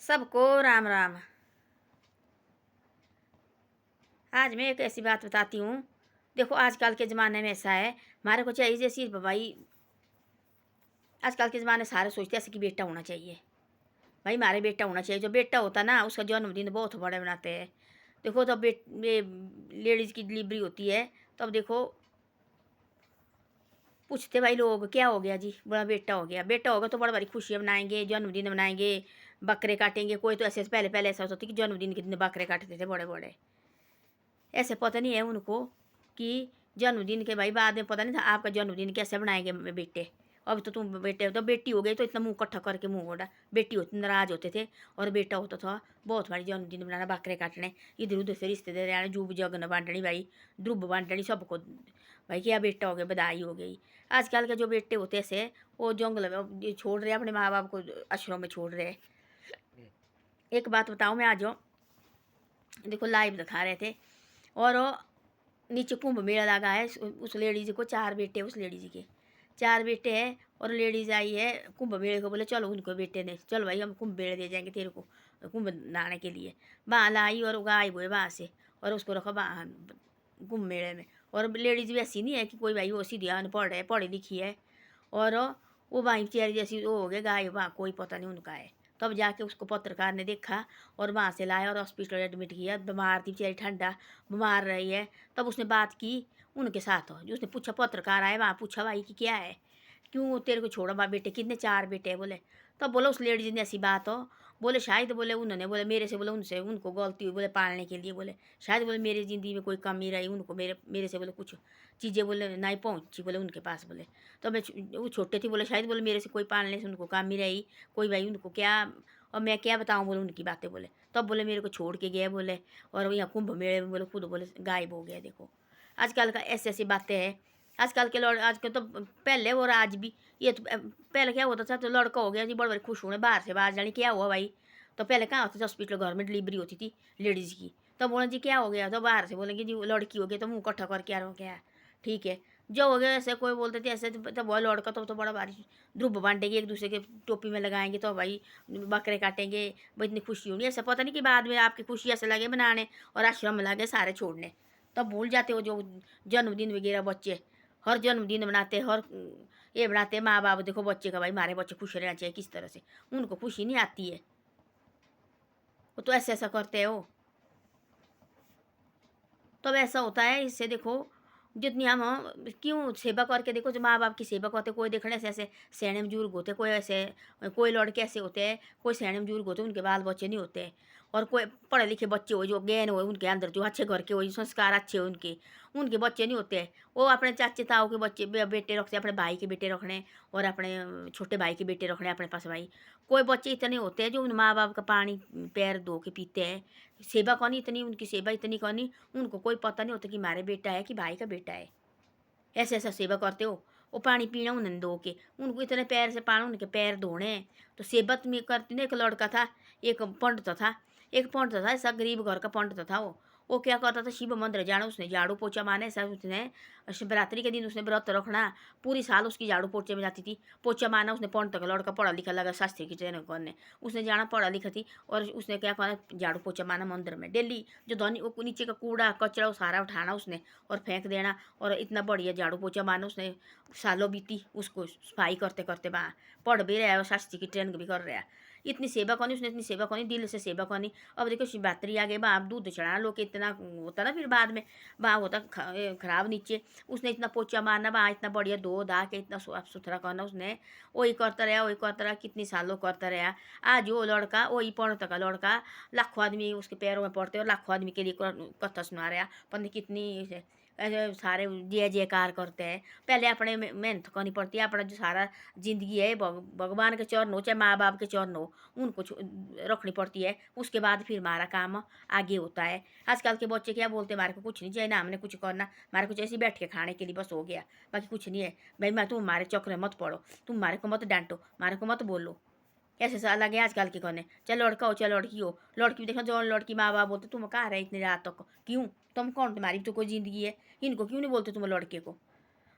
सबको राम राम। आज मैं एक ऐसी बात बताती हूँ। देखो आजकल के ज़माने में ऐसा है, हमारे को चाहिए जैसी भाई। आजकल के ज़माने सारे सोचते ऐसे कि बेटा होना चाहिए। भाई हमारे बेटा होना चाहिए। जो बेटा होता ना उसका जन्मदिन बहुत बड़े बनाते हैं। देखो तब ये लेडीज़ की डिलीवरी होती है तब देखो पूछते भाई लोग क्या हो गया जी, बड़ा बेटा हो गया। बेटा होगा तो बड़ा बड़ी खुशियाँ मनाएंगे, जन्मदिन मनाएंगे, बकरे काटेंगे। कोई तो ऐसे पहले पहले ऐसा होता था कि जन्मदिन के दिन बकरे काटते थे बड़े बड़े। ऐसे पता नहीं है उनको कि जन्मदिन के भाई बाद में पता नहीं था आपका जन्मदिन कैसे बनाएंगे बेटे। अब तो तुम बेटे तो बेटी हो गई तो इतना मुंह इकट्ठा करके मुंह ओढ़ा। बेटी होती नाराज होते थे और बेटा होता था बहुत भारी जन्मदिन बनाना, बकरे काटने, इधर उधर से रिश्तेदार आने, जूब जगन बांटनी भाई, ध्रुब बांटनी सबको। भाई क्या बेटा हो गया, बधाई हो गई। आजकल के जो बेटे होते ऐसे वो जंगल में छोड़ रहे अपने माँ बाप को, आश्रम में छोड़ रहे। एक बात बताऊँ मैं आज, देखो लाइव दिखा रहे थे और नीचे कुंभ मेला लगा है। उस लेडीज को 4 बेटे, उस लेडीज के 4 बेटे हैं और लेडीज आई है कुंभ मेले को। बोले चलो उनको बेटे ने, चलो भाई हम कुंभ मेले दे जाएंगे तेरे को कुंभ नहाने के लिए। वहाँ लाई और गायब हुए वहाँ से और उसको रखा वहाँ कुंभ मेले में। और लेडीज भी ऐसी नहीं है कि कोई भाई वो सीधी अनपढ़ है, पढ़ी लिखी है। और वो वहीं बेचारी जैसी वो हो गए गायब, वहाँ कोई पता नहीं उनका है। तब जाके उसको पत्रकार ने देखा और वहाँ से लाया और हॉस्पिटल एडमिट किया। बीमार थी बेचारी, ठंडा बीमार रही है। तब उसने बात की उनके साथ, जो उसने पूछा, पत्रकार आए वहाँ पूछा भाई कि क्या है, क्यों तेरे को छोड़ा बा बेटे, कितने 4 बेटे हैं बोले। तब बोला उस लेडीज ने ऐसी बात हो। बोले शायद बोले उन्होंने बोले मेरे से, बोले उनसे उनको गलती हुई बोले पालने के लिए। बोले शायद बोले मेरी ज़िंदगी में कोई कमी रही, उनको मेरे से बोले कुछ चीज़ें बोले नहीं पहुँची बोले उनके पास। बोले तो मैं वो छोटे थी, बोले शायद बोले मेरे से कोई पालने से उनको कमी रही, कोई भाई उनको क्या, और मैं क्या बताऊँ बोले उनकी बातें। बोले तब बोले मेरे को छोड़ के गए बोले, और यहाँ कुंभ मेले में बोले खुद बोले गायब हो गया। देखो आजकल का ऐसी ऐसी बातें हैं। आजकल के लड़ आजकल तो पहले और आज भी ये तो पहले क्या होता था, तो लड़का हो गया जी बड़े बड़े खुश होने, बाहर से बाहर जाने क्या हुआ भाई। तो पहले कहाँ होती थी हॉस्पिटल, घर में डिलीवरी होती थी लेडीज़ की। तब बोले जी क्या हो गया, तो बाहर से बोलेंगे जी लड़की हो गई, तो मुँह इकट्ठा करके आ रहा हूँ क्या, ठीक है जो हो गया। ऐसे कोई बोलते थे ऐसे, तब वो लड़का तो बड़ा भारी ध्रुव बांटेंगे एक दूसरे के टोपी में लगाएंगे, तो भाई बकरे काटेंगे, भाई इतनी खुशी होगी। ऐसा पता नहीं कि बाद में आपकी खुशी ऐसे लगे बनाने और आश्रम में लगे सारे छोड़ने। तब भूल जाते हो जो जन्मदिन वगैरह बच्चे हर जन्मदिन मनाते, हर ये बनाते माँ बाप। देखो बच्चे का भाई हमारे बच्चे खुश रहना चाहिए, किस तरह से उनको खुशी नहीं आती है, वो तो ऐसे ऐसा करते हो। तब ऐसा होता है। इससे देखो जितनी हम क्यों सेवा करके, देखो जो माँ बाप की सेवा करते, कोई देखने ऐसे ऐसे सैने बुजुर्ग होते, कोई ऐसे, कोई लड़के ऐसे होते हैं, कोई सैने बुजुर्ग होते उनके बाल बच्चे नहीं होते। और कोई पढ़े लिखे बच्चे हो जो ज्ञान हो उनके अंदर, जो अच्छे घर के हो, संस्कार अच्छे हो उनके, उनके बच्चे नहीं होते। वो अपने चाचे ताऊ के बच्चे बेटे रखते, अपने भाई के बेटे रखने और अपने छोटे भाई के बेटे रखने अपने पास भाई। कोई बच्चे इतने होते हैं जो उन माँ बाप का पानी पैर धो के पीते हैं। सेवा करनी इतनी, उनकी सेवा इतनी करनी, उनको कोई पता नहीं होता कि हमारे बेटा है कि भाई का बेटा है। ऐसे ऐसा सेवा करते हो। वो पानी पीना उन्हें धो के, उनको इतने पैर से पानी उनके पैर धोने। तो सेबत में करती ना। एक लड़का था, एक पंडित था, एक पंडित था ऐसा गरीब घर का पंडित था। वो क्या करता था, शिव मंदिर जाना, उसने झाड़ू पोछा मारना ऐसा। उसने शिवरात्रि के दिन उसने व्रत रखना, पूरी साल उसकी झाड़ू पोछे में जाती थी। पोछा मारना उसने, पंडित का लड़का पढ़ा लिखा लगा, शास्त्री की ट्रेनिंग करने उसने जाना, पढ़ा लिखा थी। और उसने क्या करना, झाड़ू पोछा मारना मंदिर में डेली। जो धनी वो नीचे का कूड़ा कचरा वो सारा उठाना उसने और फेंक देना। और इतना बढ़िया झाड़ू पोछा मारना उसने, सालों बीती उसको सफाई करते करते। वहाँ पढ़ भी रहा है और शास्त्री की ट्रेनिंग भी कर रहा है। इतनी सेवा करनी उसने, इतनी सेवा करनी, दिल से सेवा करनी। अब देखो शिवरात्रि आ गई, वहाँ दूध चढ़ाना, लोग इतना होता ना, फिर बाद में वहाँ होता खराब नीचे। उसने इतना पोछा मारना, वहाँ इतना बढ़िया धो धा के इतना साफ सुथरा करना उसने। वही करता रहा, वही करता रहा, कितनी सालों करता रहा। आज वो लड़का, वही पंडित का लड़का, लाखों आदमी उसके पैरों में पड़ते और लाखों आदमी के लिए कथा सुना रहा। पता कितनी ऐसे सारे जय जयकार करते हैं। पहले अपने मेहनत करनी पड़ती है, अपना जो सारा जिंदगी है भगवान के चरण हो चाहे माँ बाप के चरण हो, उनको रखनी पड़ती है। उसके बाद फिर हमारा काम आगे होता है। आजकल के बच्चे क्या बोलते हैं, हमारे को कुछ नहीं चाहिए ना, हमने कुछ करना, हमारे कुछ ऐसे बैठ के खाने के लिए बस हो गया, बाकी कुछ नहीं है। भाई मैं तुम हमारे चक्कर में मत पड़ो, तुम हमारे को मत डांटो, हमारे को मत बोलो। ऐसे सा लगे आजकल के कहने, चाहे लड़का हो चाहे लड़की हो। लड़की भी देखना, जो लड़की माँ बाप बोलते तुम कहाँ रहे इतनी रात तक, क्यों, तुम कौन, तुम्हारी तो कोई ज़िंदगी है, इनको क्यों नहीं बोलते तुम लड़के को।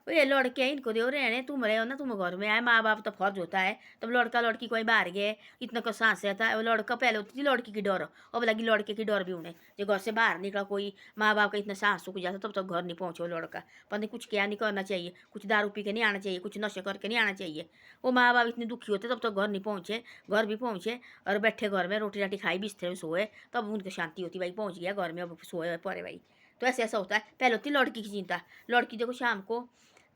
वो ये लड़के हैं इनको दो रहने, तुम रहे हो ना, तुम घर में आए, माँ बाप तो फर्ज होता है। तब लड़का लड़की कोई बाहर गए, इतना को सांस रहता है। वो लड़का पहले होती थी लड़की की डर, अब लगी लड़के की डर भी उन्हें। जो घर से बाहर निकला कोई, माँ बाप का इतना सांस सूख जाता तब तक घर नहीं पहुँचे वो लड़का। पर कुछ क्या नहीं करना चाहिए, कुछ दारू पी के नहीं आना चाहिए, कुछ नशे करके नहीं आना चाहिए। वो माँ बाप इतने दुखी होते तब तक घर नहीं पहुँचे, घर भी पहुँचे और बैठे घर में रोटी राटी खाई बिस्तर में सोए, तब उनकी शांति होती, भाई पहुँच गया घर में, अब सोए पड़े भाई। तो ऐसा होता है। पहले होती लड़की की चिंता, लड़की देखो शाम को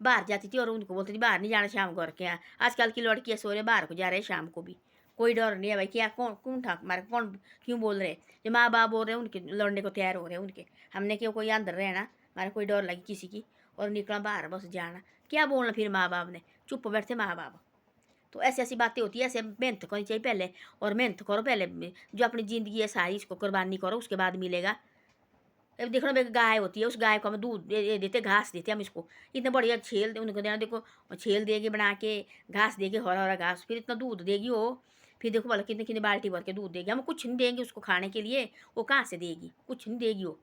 बाहर जाती थी और उनको बोलती थी बाहर नहीं जाना शाम घर के यहाँ। आजकल की लड़कियाँ सो रहे बाहर को जा रहे हैं शाम को भी, कोई डर नहीं है भाई। क्या कौन कौन ठाक मारे, कौन क्यों बोल रहे? जो माँ बाप बोल रहे हैं उनके लड़ने को तैयार हो रहे हैं उनके। हमने क्यों कोई अंदर रहना, हमारे कोई डर लगी किसी की और निकला बाहर बस जाना। क्या बोलना फिर माँ बाप ने, चुप बैठते माँ बाप। तो ऐसी ऐसी बातें होती है, ऐसे मेहनत करनी चाहिए पहले। और मेहनत करो पहले, जो अपनी ज़िंदगी है सारी इसको कुर्बानी करो, उसके बाद मिलेगा। अब देखो ना, एक गाय होती है, उस गाय को हम दूध दे देते, घास देते हम इसको। इतना बढ़िया छेल उनको देना, देखो छेल देगी बना के, घास देगी, हरा हरा घास, फिर इतना दूध देगी वो। फिर देखो भला कितने कितने बाल्टी भर के दूध देगी। हम कुछ नहीं देंगे उसको खाने के लिए, वो कहाँ से देगी, कुछ नहीं देगी वो।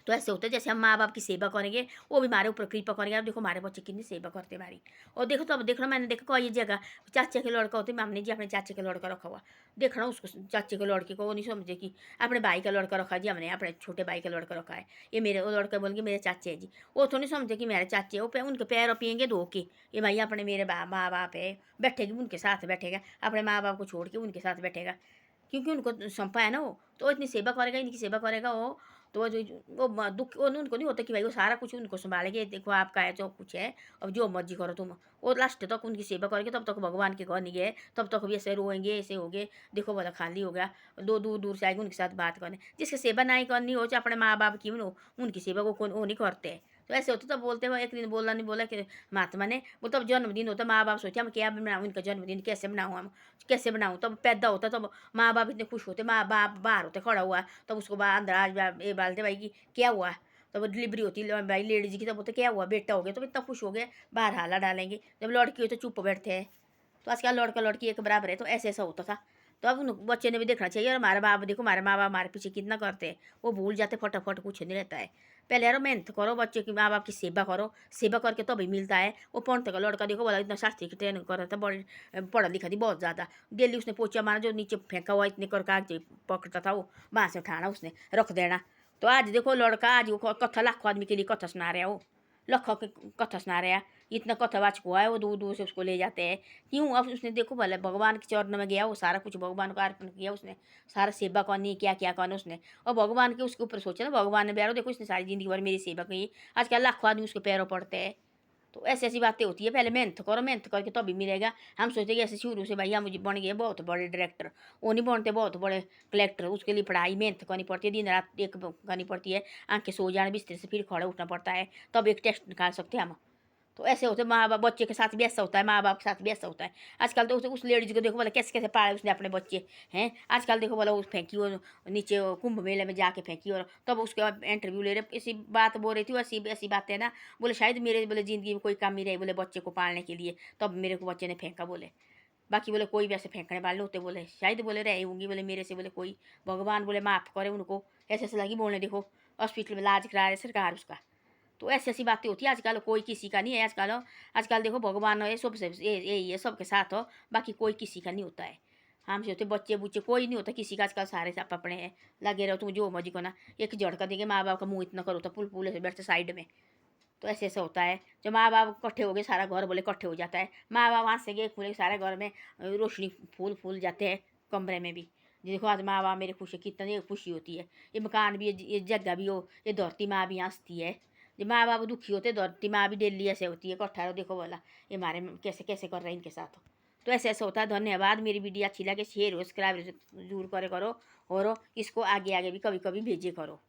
तो ऐसे होता है जैसे हम माँ बाप की सेवा करेंगे, वो भी हमारे ऊपर कृपा करेंगे। अब देखो हमारे बच्चे कितनी सेवा करते हमारी। और देखो तो अब देखना, मैंने देखा कोई जगह चाचे के लड़का होते, हमने जी अपने चाचे का लड़का रखा हुआ। देखना उसको, चाचे के लड़के को वो नहीं समझे कि अपने भाई का लड़का रखा जी, हमने अपने छोटे भाई का लड़का रखा है। ये मेरे वो लड़का बोलेंगे मेरे चाचे है जी, वो तो नहीं समझे कि मेरे चाचे, वो उनके पैर पियेंगे धो के, ये भाई अपने मेरे माँ बाप है। बैठेगी उनके साथ बैठेगा, अपने माँ बाप को छोड़ के उनके साथ बैठेगा, क्योंकि उनको सौंपा है ना वो। तो इतनी सेवा करेगा, इनकी सेवा करेगा वो। तो वो जो वो दुख वो उनको नहीं होता कि भाई वो सारा कुछ उनको संभालेंगे, देखो आपका है जो कुछ है, अब जो मर्जी करो तुम। वो लास्ट तक उनकी सेवा करेंगे, तब तक भगवान के घर नहीं गए, तब तक भी ऐसे रोएंगे, ऐसे हो गए, देखो बोला खाली हो गया। दो दूर दूर से आएंगे उनके साथ बात करने। जिसकी सेवा नहीं करनी हो, चाहे अपने माँ बाप की भी हो, उनकी सेवा को कौन वो नहीं करते। तो ऐसे होते तब बोलते हैं, एक दिन बोला नहीं बोला कि महात्मा ने, वो तब जन्मदिन होता, माँ बाप सोचे हम क्या बनाऊँ इनका जन्मदिन, कैसे बनाऊँ हम, कैसे बनाऊँ। तब पैदा होता तब माँ बाप इतने खुश होते, माँ बाप बाहर होते खड़ा हुआ, तब उसको अंदर आज ये डालते भाई कि क्या हुआ। तब डिलीवरी होती भाई लेडीज की, तब बोलते क्या हुआ बेटा हो गया, तो इतना खुश हो गए, बाहर हाला डालेंगे। जब लड़की हो तो चुप बैठते हैं। तो आजकल लड़का लड़की एक बराबर है, तो ऐसे ऐसा होता था। तो अब उन बच्चे ने भी देखना चाहिए। और हमारे बाप देखो, हमारे माँ बाप हमारे पीछे कितना करते हैं, वो भूल जाते फटाफट, कुछ नहीं रहता है। पहले यार मेहनत करो, बच्चे की माँ बाप की सेवा करो, सेवा करके तो भी मिलता है। वो पढ़ते का लड़का देखो बोला इतना शास्त्री की ट्रेनिंग कर रहा था, बड़ी पढ़ा लिखा थी बहुत ज़्यादा। डेली उसने पोचा मारा, जो नीचे फेंका हुआ इतने कर कागज पकड़ता था वो, वहाँ से उठाना उसने रख देना। तो आज देखो लड़का, आज वो कथा लाखों आदमी के लिए कथा सुना रहा है वो, लाखों की कथा सुना रहा है। इतना कथावाचक हुआ है वो, दूर दूर से उसको ले जाते हैं। क्यों? अब उसने देखो भले भगवान के चरणों में गया, वो सारा कुछ भगवान को अर्पण किया उसने, सारा सेवा करनी क्या क्या करना उसने, और भगवान के उसके ऊपर सोचा ना, भगवान ने प्यारो देखो इसने सारी जिंदगी भर मेरी सेवा की। आजकल लाखों आदमी उसके पैरों पड़ते हैं। तो ऐसी ऐसी बातें होती है। पहले मेहनत करो, मेहनत करके तो अभी मिलेगा। हम सोचते कि ऐसे शुरू से भैया मुझे बन गए बहुत बड़े डायरेक्टर, वो नहीं बनते बहुत बड़े कलेक्टर। उसके लिए पढ़ाई मेहनत करनी पड़ती है, दिन रात एक करनी पड़ती है, आंखें सो जाने बिस्तर से फिर खड़े उठना पड़ता है, तब एक टेस्ट निकाल सकते हैं हम। तो ऐसे होते माँ बाप, बच्चे के साथ भी ऐसा होता है, माँ बाप के साथ भी ऐसा होता है। आजकल तो उस लेडीज को देखो बोला कैसे कैसे पाले उसने अपने बच्चे हैं। आजकल देखो बोला उस फेंकी वो नीचे कुंभ मेले में जाके फेंकी, और तब उसके बाद इंटरव्यू ले रहे, ऐसी बात बोल रही थी, ऐसी ऐसी बात है ना। बोले शायद मेरे बोले ज़िंदगी में कोई कमी रही बोले बच्चे को पालने के लिए, तब मेरे को बच्चे ने फेंका बोले। बाकी बोले कोई भी ऐसे फेंकने वाले होते बोले शायद बोले रहे होंगी बोले मेरे से, बोले कोई भगवान बोले माफ़ करे उनको। ऐसे ऐसे लगी बोलने, देखो हॉस्पिटल में इलाज करा रहे सरकार उसका। तो ऐसी ऐसी बातें होती है आजकल, कोई किसी का नहीं है आजकल। आजकल देखो भगवान है सबसे, यही है सबके साथ हो, बाकी कोई किसी का नहीं होता है। हमसे होते बच्चे बुच्चे कोई नहीं होता किसी का आजकल, सारे आप अपने हैं लगे रहो, तुम जो मर्जी को ना। एक झटका देंगे माँ बाप का मुंह इतना करो तो पुल पुल से बैठते साइड में। तो ऐसे ऐसा होता है, जब माँ बाप इकट्ठे हो गए सारा घर बोले इकट्ठे हो जाता है। माँ बाप वहाँ से गए खुले सारे घर में रोशनी फूल फूल जाते हैं, कमरे में भी। देखो आज माँ बाप मेरे खुश है, कितनी खुशी होती है। ये मकान भी, ये जगह भी हो, ये धरती माँ भी हंसती है। जब माँ बाप दुखी होते धरती माँ भी डेली ऐसे होती है इकट्ठा। देखो बोला ये हमारे कैसे कैसे कर रहे हैं इनके साथ। तो ऐसे ऐसा होता है। धन्यवाद। मेरी वीडियो अच्छी लगे शेयर हो, सब्सक्राइब जरूर करे करो, और इसको आगे आगे भी कभी कभी भेजे करो।